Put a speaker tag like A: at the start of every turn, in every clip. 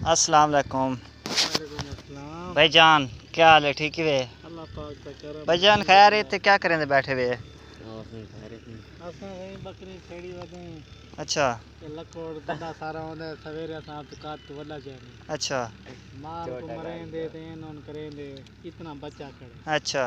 A: अस्सलाम वालेकुम
B: अस्सलाम।
A: भाईजान, क्या हाल है? ठीक है
B: अल्लाह पाक का करम।
A: भाईजान। खैर इतने क्या करें बैठे हुए?
B: बकरी छेड़ी वदे
A: अच्छा
B: लकोड़ बड़ा सारा होंदा सवेरे साथ काट तो वला जाने।
A: अच्छा
B: माल को मरेंदे ते नॉन करेंदे इतना बच्चा करे।
A: अच्छा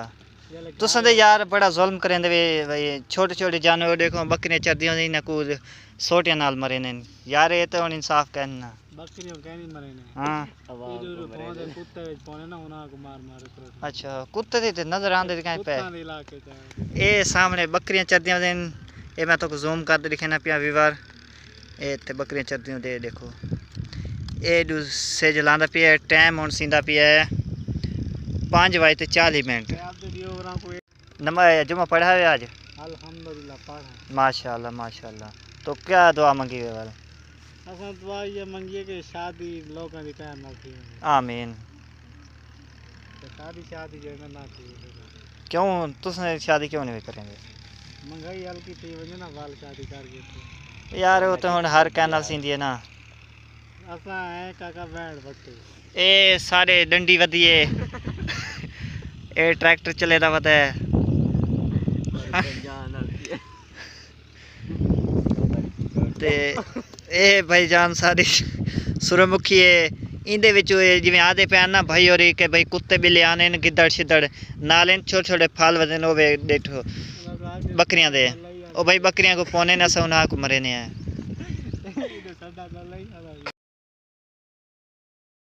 A: तुसां दे यार बड़ा जुल्म करेंदे वे भाई। छोटे छोटे जानवर देखो, बकरियां चरदियां दी ना कूद सोटियां नाल मरे ने यार। ये तो हुन इंसाफ कहना।
B: बकरियों कहनी मरे ने।
A: हां
B: इधर पौंदे कुत्ते विच पौने ना उना को मार मार करो।
A: अच्छा कुत्ते दी ते नजर आंदे कहीं पे।
B: कुत्ता दे इलाके च
A: ए सामने बकरियां चरदियां दिन ए मैं तो जूम कर दिखना पिया वीवर। ए ते बकरियां चरदियां दे देखो। ए से जलांदा पिया टाइम हुन सींदा पिया 5:40 नमाज जुमा पढ़ा है आज?
B: अल्हम्दुलिल्लाह पढ़ा।
A: माशाल्लाह माशाल्लाह। तो क्या दुआ मांगी है वाल?
B: असा दुआ ये मांगिए कि शादी लोगों की कायम ना थी।
A: आमीन।
B: शादी जो है ना थी।
A: क्यों तुसने शादी क्यों नहीं करेंगे?
B: महंगाई हल्की थी वजह ना बाल शादी कर गए थे
A: यार वो तो हुन हर कैनल सींदी है ना।
B: असा है काका बैठ बट्टे
A: ए सारे डंडी वधिए ए ट्रैक्टर चले दा पता है। ते ए भाईजान सारी सूरजमुखी है। इंदे विच जिवें आदे पैन ना भाई और के भाई कुत्ते बिल्ले आने न गिद्दड़ शिद्दड़ नाल छोटे छोटे फल वजन होवे देखो बकरियां दे। ओ भाई बकरियां को पौने ना सौना को मरे ने है।